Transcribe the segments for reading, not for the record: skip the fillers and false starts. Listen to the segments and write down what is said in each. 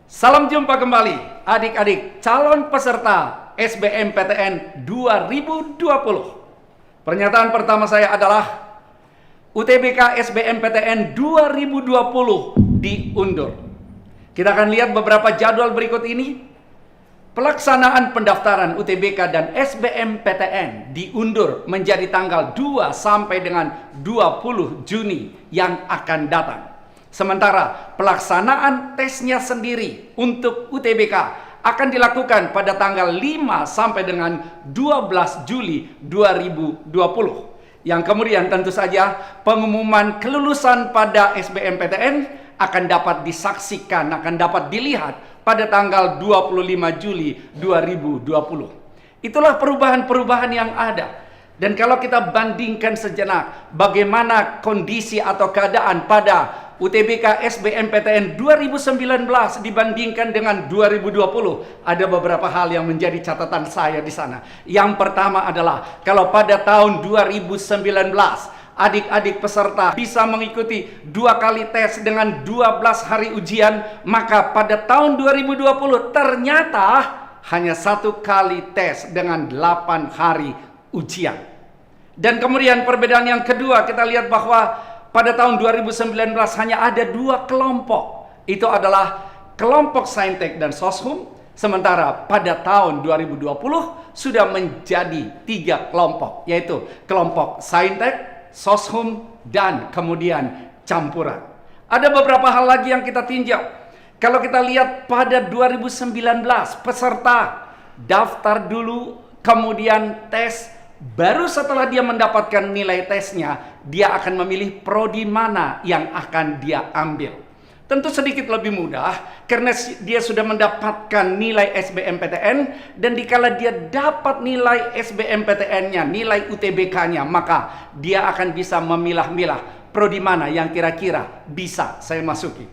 Salam jumpa kembali adik-adik calon peserta SBMPTN 2020. Pernyataan pertama saya adalah UTBK SBMPTN 2020 diundur. Kita akan lihat beberapa jadwal berikut ini. Pelaksanaan pendaftaran UTBK dan SBMPTN diundur menjadi tanggal 2 sampai dengan 20 Juni yang akan datang. Sementara pelaksanaan tesnya sendiri untuk UTBK akan dilakukan pada tanggal 5 sampai dengan 12 Juli 2020. Yang kemudian tentu saja pengumuman kelulusan pada SBMPTN akan dapat disaksikan, akan dapat dilihat pada tanggal 25 Juli 2020. Itulah perubahan-perubahan yang ada. Dan kalau kita bandingkan sejenak bagaimana kondisi atau keadaan pada UTBK SBMPTN 2019 dibandingkan dengan 2020, ada beberapa hal yang menjadi catatan saya di sana. Yang pertama adalah kalau pada tahun 2019 adik-adik peserta bisa mengikuti 2 kali tes dengan 12 hari ujian, maka pada tahun 2020 ternyata hanya 1 kali tes dengan 8 hari ujian. Dan kemudian perbedaan yang kedua, kita lihat bahwa pada tahun 2019 hanya ada 2 kelompok. Itu adalah kelompok Saintek dan Soshum. Sementara pada tahun 2020 sudah menjadi 3 kelompok, yaitu kelompok Saintek, Soshum, dan kemudian campuran. Ada beberapa hal lagi yang kita tinjau. Kalau kita lihat pada 2019 peserta daftar dulu, kemudian tes. Baru setelah dia mendapatkan nilai tesnya, dia akan memilih prodi mana yang akan dia ambil. Tentu sedikit lebih mudah karena dia sudah mendapatkan nilai SBMPTN, dan dikala dia dapat nilai SBMPTN-nya, nilai UTBK-nya, maka dia akan bisa memilah-milah prodi mana yang kira-kira bisa saya masuki.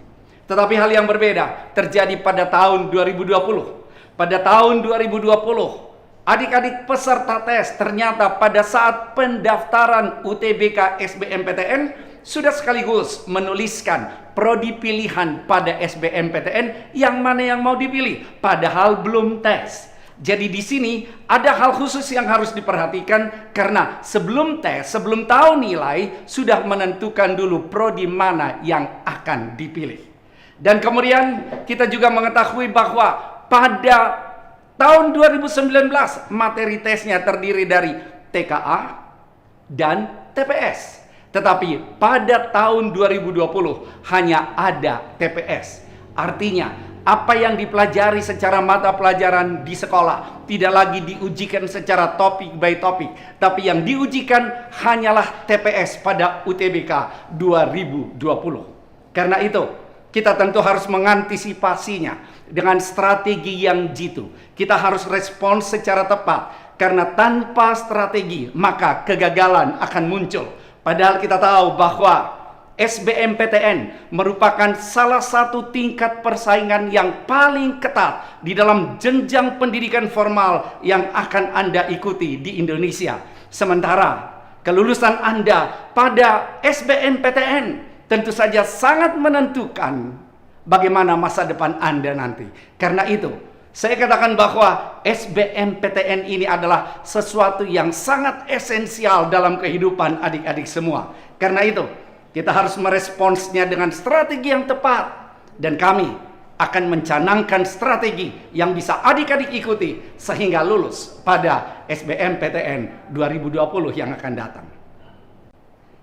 Tetapi hal yang berbeda terjadi pada tahun 2020. Pada tahun 2020 adik-adik peserta tes ternyata pada saat pendaftaran UTBK SBMPTN sudah sekaligus menuliskan prodi pilihan pada SBMPTN yang mana yang mau dipilih, padahal belum tes. Jadi di sini ada hal khusus yang harus diperhatikan karena sebelum tes, sebelum tahu nilai, sudah menentukan dulu prodi mana yang akan dipilih. Dan kemudian kita juga mengetahui bahwa pada tahun 2019 materi tesnya terdiri dari TKA dan TPS. Tetapi pada tahun 2020 hanya ada TPS. Artinya apa yang dipelajari secara mata pelajaran di sekolah tidak lagi diujikan secara topik by topik, tapi yang diujikan hanyalah TPS pada UTBK 2020. Karena itu kita tentu harus mengantisipasinya dengan strategi yang jitu. Kita harus respons secara tepat, karena tanpa strategi maka kegagalan akan muncul. Padahal kita tahu bahwa SBMPTN merupakan salah satu tingkat persaingan yang paling ketat di dalam jenjang pendidikan formal yang akan Anda ikuti di Indonesia. Sementara kelulusan Anda pada SBMPTN tentu saja sangat menentukan bagaimana masa depan Anda nanti. Karena itu, saya katakan bahwa SBMPTN ini adalah sesuatu yang sangat esensial dalam kehidupan adik-adik semua. Karena itu, kita harus meresponsnya dengan strategi yang tepat. Dan kami akan mencanangkan strategi yang bisa adik-adik ikuti sehingga lulus pada SBMPTN 2020 yang akan datang.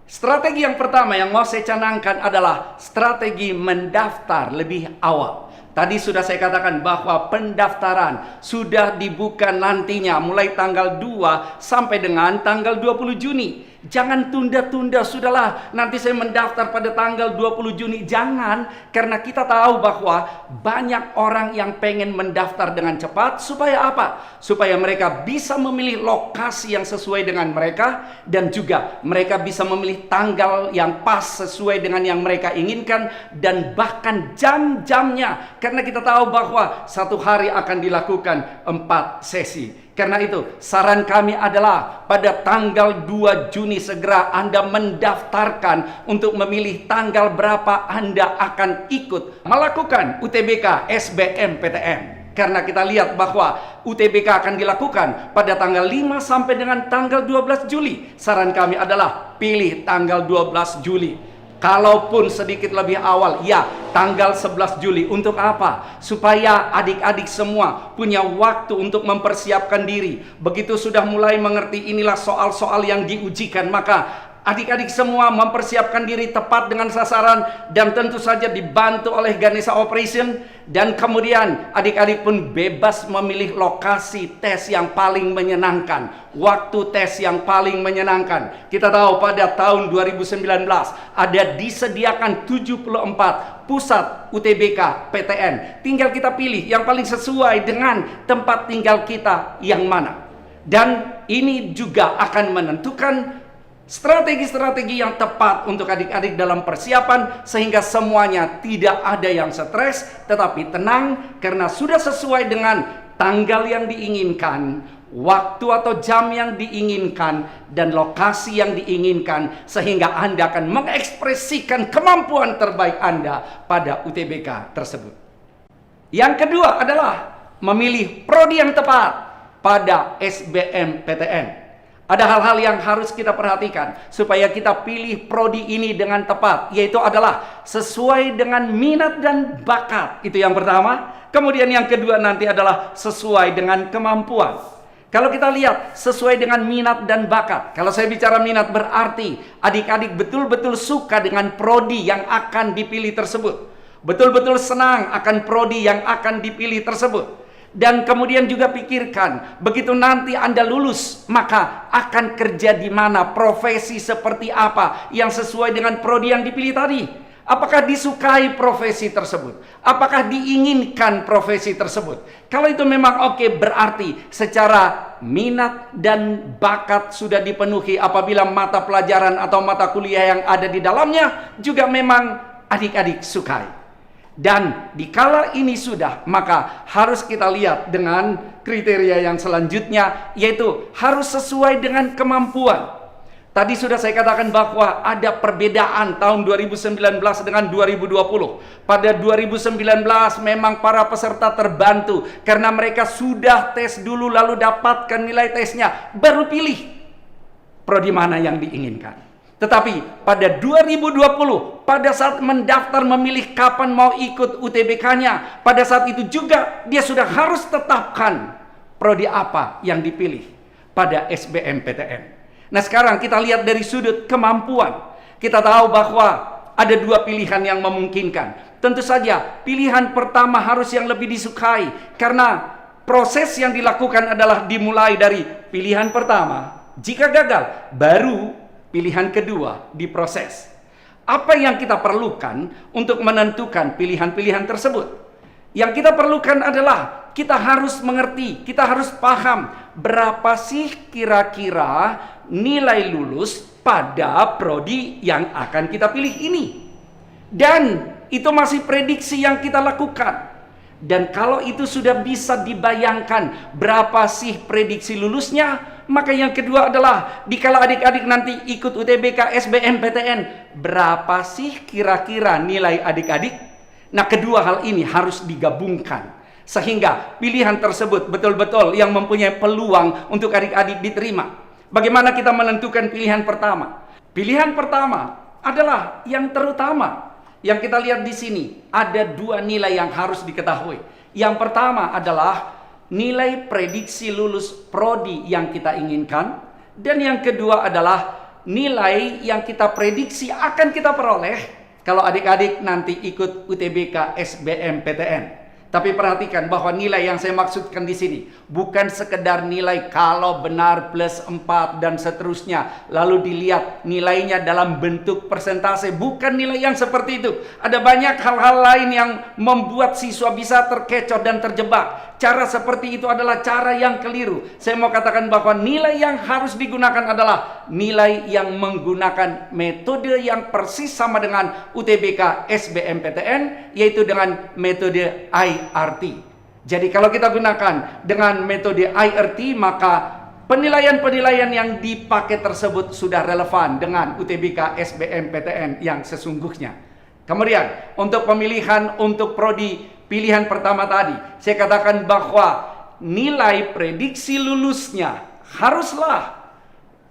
Strategi yang pertama yang mau saya canangkan adalah strategi mendaftar lebih awal. Tadi sudah saya katakan bahwa pendaftaran sudah dibuka nantinya mulai tanggal 2 sampai dengan tanggal 20 Juni. Jangan tunda-tunda, sudahlah nanti saya mendaftar pada tanggal 20 Juni. Jangan, karena kita tahu bahwa banyak orang yang pengen mendaftar dengan cepat. Supaya apa? Supaya mereka bisa memilih lokasi yang sesuai dengan mereka, dan juga mereka bisa memilih tanggal yang pas sesuai dengan yang mereka inginkan, dan bahkan jam-jamnya. Karena kita tahu bahwa satu hari akan dilakukan 4 sesi. Karena itu, saran kami adalah pada tanggal 2 Juni segera Anda mendaftarkan untuk memilih tanggal berapa Anda akan ikut melakukan UTBK SBMPTN. Karena kita lihat bahwa UTBK akan dilakukan pada tanggal 5 sampai dengan tanggal 12 Juli. Saran kami adalah pilih tanggal 12 Juli. Kalaupun sedikit lebih awal, ya tanggal 11 Juli. Untuk apa? Supaya adik-adik semua punya waktu untuk mempersiapkan diri. Begitu sudah mulai mengerti inilah soal-soal yang diujikan, maka adik-adik semua mempersiapkan diri tepat dengan sasaran dan tentu saja dibantu oleh Ganesha Operation. Dan kemudian adik-adik pun bebas memilih lokasi tes yang paling menyenangkan, waktu tes yang paling menyenangkan. Kita tahu pada tahun 2019 ada disediakan 74 pusat UTBK PTN. Tinggal kita pilih yang paling sesuai dengan tempat tinggal kita yang mana. Dan ini juga akan menentukan strategi-strategi yang tepat untuk adik-adik dalam persiapan sehingga semuanya tidak ada yang stres, tetapi tenang karena sudah sesuai dengan tanggal yang diinginkan, waktu atau jam yang diinginkan, dan lokasi yang diinginkan, sehingga Anda akan mengekspresikan kemampuan terbaik Anda pada UTBK tersebut. Yang kedua adalah memilih prodi yang tepat pada SBMPTN. Ada hal-hal yang harus kita perhatikan supaya kita pilih prodi ini dengan tepat, yaitu adalah sesuai dengan minat dan bakat. Itu yang pertama. Kemudian yang kedua nanti adalah sesuai dengan kemampuan. Kalau kita lihat sesuai dengan minat dan bakat. Kalau saya bicara minat berarti adik-adik betul-betul suka dengan prodi yang akan dipilih tersebut. Betul-betul senang akan prodi yang akan dipilih tersebut. Dan kemudian juga pikirkan, begitu nanti Anda lulus, maka akan kerja di mana, profesi seperti apa yang sesuai dengan prodi yang dipilih tadi. Apakah disukai profesi tersebut? Apakah diinginkan profesi tersebut? Kalau itu memang oke, berarti secara minat dan bakat sudah dipenuhi apabila mata pelajaran atau mata kuliah yang ada di dalamnya juga memang adik-adik sukai. Dan dikala ini sudah, maka harus kita lihat dengan kriteria yang selanjutnya, yaitu harus sesuai dengan kemampuan. Tadi sudah saya katakan bahwa ada perbedaan tahun 2019 dengan 2020. Pada 2019 memang para peserta terbantu karena mereka sudah tes dulu lalu dapatkan nilai tesnya, baru pilih prodi mana yang diinginkan. Tetapi pada 2020, pada saat mendaftar memilih kapan mau ikut UTBK-nya, pada saat itu juga dia sudah harus tetapkan prodi apa yang dipilih pada SBMPTN. Nah sekarang kita lihat dari sudut kemampuan. Kita tahu bahwa ada dua pilihan yang memungkinkan. Tentu saja pilihan pertama harus yang lebih disukai, karena proses yang dilakukan adalah dimulai dari pilihan pertama. Jika gagal, baru pilihan kedua diproses. Apa yang kita perlukan untuk menentukan pilihan-pilihan tersebut? Yang kita perlukan adalah kita harus mengerti, kita harus paham berapa sih kira-kira nilai lulus pada prodi yang akan kita pilih ini. Dan itu masih prediksi yang kita lakukan. Dan kalau itu sudah bisa dibayangkan berapa sih prediksi lulusnya, maka yang kedua adalah dikala adik-adik nanti ikut UTBK SBMPTN, berapa sih kira-kira nilai adik-adik? Nah, kedua hal ini harus digabungkan sehingga pilihan tersebut betul-betul yang mempunyai peluang untuk adik-adik diterima. Bagaimana kita menentukan pilihan pertama? Pilihan pertama adalah yang terutama. Yang kita lihat di sini ada dua nilai yang harus diketahui. Yang pertama adalah nilai prediksi lulus prodi yang kita inginkan, dan yang kedua adalah nilai yang kita prediksi akan kita peroleh kalau adik-adik nanti ikut UTBK SBMPTN. Tapi perhatikan bahwa nilai yang saya maksudkan di sini bukan sekedar nilai kalau benar plus 4 dan seterusnya, lalu dilihat nilainya dalam bentuk persentase. Bukan nilai yang seperti itu. Ada banyak hal-hal lain yang membuat siswa bisa terkecoh dan terjebak. Cara seperti itu adalah cara yang keliru. Saya mau katakan bahwa nilai yang harus digunakan adalah nilai yang menggunakan metode yang persis sama dengan UTBK SBMPTN, yaitu dengan metode IRT. Jadi kalau kita gunakan dengan metode IRT, maka penilaian-penilaian yang dipakai tersebut sudah relevan dengan UTBK SBMPTN yang sesungguhnya. Kemudian untuk pemilihan untuk prodi pilihan pertama tadi, saya katakan bahwa nilai prediksi lulusnya haruslah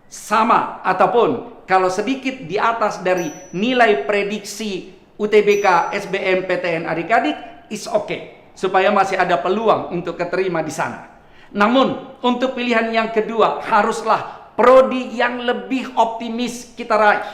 sama ataupun kalau sedikit di atas dari nilai prediksi UTBK SBMPTN adik-adik is okay, supaya masih ada peluang untuk keterima di sana. Namun untuk pilihan yang kedua haruslah prodi yang lebih optimis kita raih.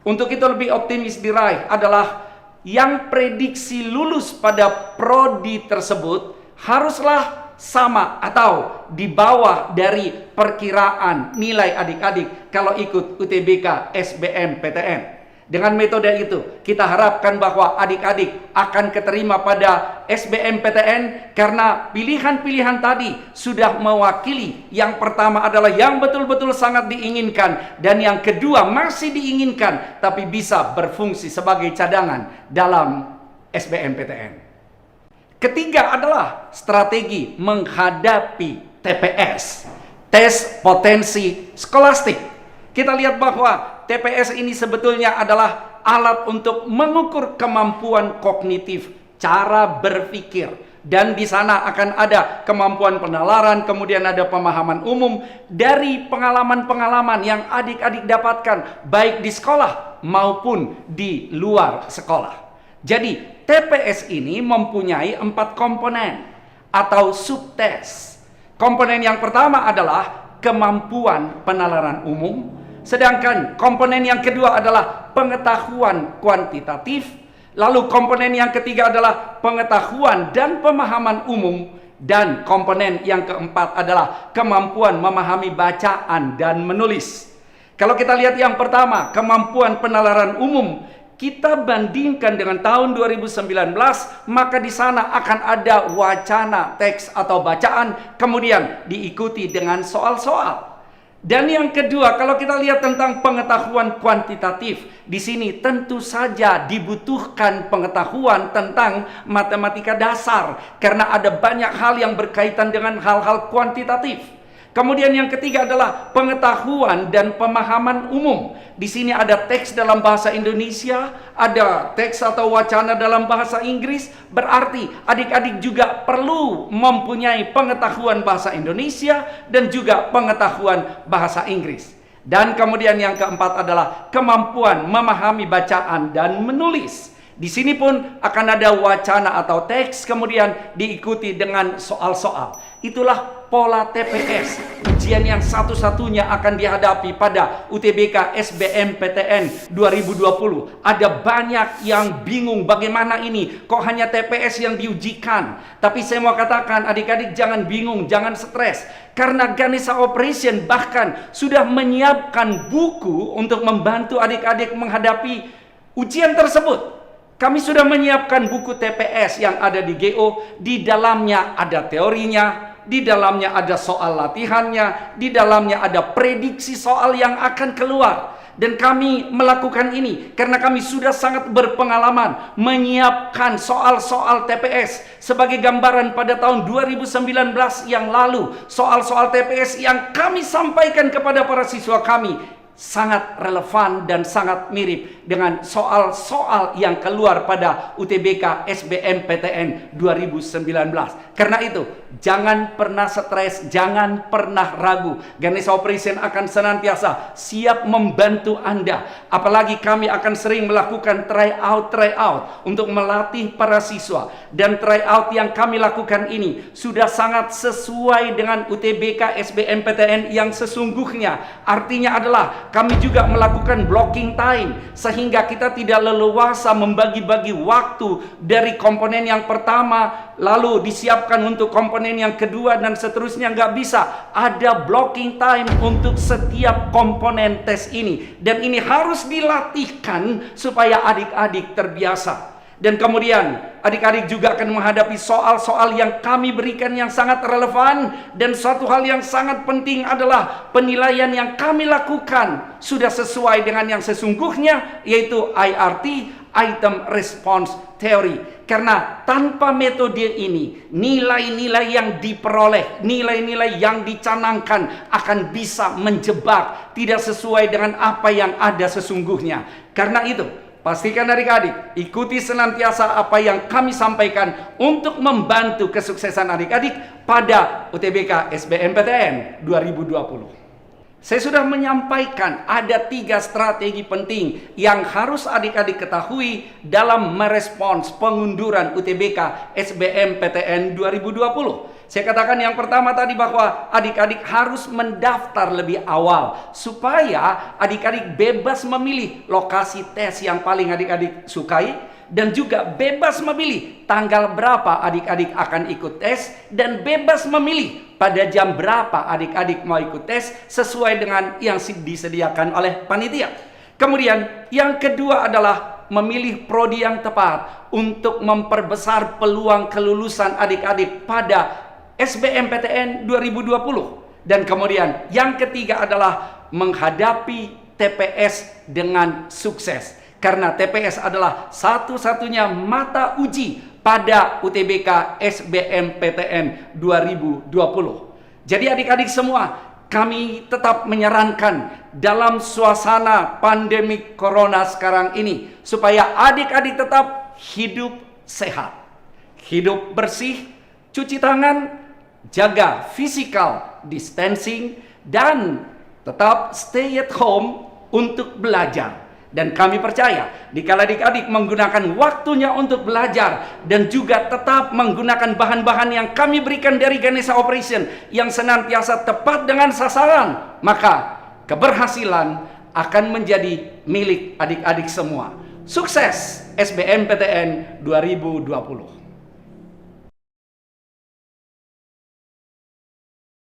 Untuk itu lebih optimis diraih adalah yang prediksi lulus pada prodi tersebut haruslah sama atau di bawah dari perkiraan nilai adik-adik kalau ikut UTBK SBMPTN. Dengan metode itu, kita harapkan bahwa adik-adik akan keterima pada SBMPTN karena pilihan-pilihan tadi sudah mewakili. Yang pertama adalah yang betul-betul sangat diinginkan, dan yang kedua masih diinginkan tapi bisa berfungsi sebagai cadangan dalam SBMPTN. Ketiga adalah strategi menghadapi TPS, tes potensi skolastik. Kita lihat bahwa TPS ini sebetulnya adalah alat untuk mengukur kemampuan kognitif, cara berpikir. Dan di sana akan ada kemampuan penalaran, kemudian ada pemahaman umum dari pengalaman-pengalaman yang adik-adik dapatkan baik di sekolah maupun di luar sekolah. Jadi TPS ini mempunyai 4 komponen atau subtes. Komponen yang pertama adalah kemampuan penalaran umum. Sedangkan komponen yang kedua adalah pengetahuan kuantitatif. Lalu komponen yang ketiga adalah pengetahuan dan pemahaman umum. Dan komponen yang keempat adalah kemampuan memahami bacaan dan menulis. Kalau kita lihat yang pertama, kemampuan penalaran umum, kita bandingkan dengan tahun 2019, maka di sana akan ada wacana teks atau bacaan, kemudian diikuti dengan soal-soal. Dan yang kedua, kalau kita lihat tentang pengetahuan kuantitatif, di sini tentu saja dibutuhkan pengetahuan tentang matematika dasar karena ada banyak hal yang berkaitan dengan hal-hal kuantitatif. Kemudian yang ketiga adalah pengetahuan dan pemahaman umum. Di sini ada teks dalam bahasa Indonesia, ada teks atau wacana dalam bahasa Inggris. Berarti adik-adik juga perlu mempunyai pengetahuan bahasa Indonesia dan juga pengetahuan bahasa Inggris. Dan kemudian yang keempat adalah kemampuan memahami bacaan dan menulis. Di sini pun akan ada wacana atau teks, kemudian diikuti dengan soal-soal. Itulah pola TPS, ujian yang satu-satunya akan dihadapi pada UTBK SBMPTN 2020. Ada banyak yang bingung bagaimana ini, kok hanya TPS yang diujikan. Tapi saya mau katakan adik-adik jangan bingung, jangan stres. Karena Ganesha Operation bahkan sudah menyiapkan buku untuk membantu adik-adik menghadapi ujian tersebut. Kami sudah menyiapkan buku TPS yang ada di GO. Di dalamnya ada teorinya, di dalamnya ada soal latihannya, di dalamnya ada prediksi soal yang akan keluar. Dan kami melakukan ini karena kami sudah sangat berpengalaman menyiapkan soal-soal TPS. Sebagai gambaran pada tahun 2019 yang lalu, soal-soal TPS yang kami sampaikan kepada para siswa kami sangat relevan dan sangat mirip dengan soal-soal yang keluar pada UTBK SBMPTN 2019. Karena itu, jangan pernah stres, jangan pernah ragu. Ganesha Operation akan senantiasa siap membantu Anda. Apalagi kami akan sering melakukan tryout untuk melatih para siswa. Dan tryout yang kami lakukan ini sudah sangat sesuai dengan UTBK SBMPTN yang sesungguhnya. Artinya adalah kami juga melakukan blocking time sehingga kita tidak leluasa membagi-bagi waktu dari komponen yang pertama lalu disiapkan untuk komponen yang kedua dan seterusnya. Nggak bisa. Ada blocking time untuk setiap komponen tes ini, dan ini harus dilatihkan supaya adik-adik terbiasa. Dan kemudian adik-adik juga akan menghadapi soal-soal yang kami berikan yang sangat relevan. Dan suatu hal yang sangat penting adalah penilaian yang kami lakukan sudah sesuai dengan yang sesungguhnya, yaitu IRT item response theory. Karena tanpa metode ini, nilai-nilai yang diperoleh, nilai-nilai yang dicanangkan akan bisa menjebak, tidak sesuai dengan apa yang ada sesungguhnya. Karena itu, pastikan adik-adik ikuti senantiasa apa yang kami sampaikan untuk membantu kesuksesan adik-adik pada UTBK SBMPTN 2020. Saya sudah menyampaikan ada 3 strategi penting yang harus adik-adik ketahui dalam merespons pengunduran UTBK SBMPTN 2020. Saya katakan yang pertama tadi bahwa adik-adik harus mendaftar lebih awal supaya adik-adik bebas memilih lokasi tes yang paling adik-adik sukai, dan juga bebas memilih tanggal berapa adik-adik akan ikut tes, dan bebas memilih pada jam berapa adik-adik mau ikut tes sesuai dengan yang disediakan oleh panitia. Kemudian yang kedua adalah memilih prodi yang tepat untuk memperbesar peluang kelulusan adik-adik pada SBMPTN 2020. Dan kemudian yang ketiga adalah menghadapi TPS dengan sukses. Karena TPS adalah satu-satunya mata uji pada UTBK SBMPTN 2020. Jadi adik-adik semua, kami tetap menyarankan dalam suasana pandemi corona sekarang ini, supaya adik-adik tetap hidup sehat, hidup bersih, cuci tangan, jaga physical distancing, dan tetap stay at home untuk belajar. Dan kami percaya, dikala adik-adik menggunakan waktunya untuk belajar dan juga tetap menggunakan bahan-bahan yang kami berikan dari Ganesha Operation yang senantiasa tepat dengan sasaran, maka keberhasilan akan menjadi milik adik-adik semua. Sukses SBMPTN 2020.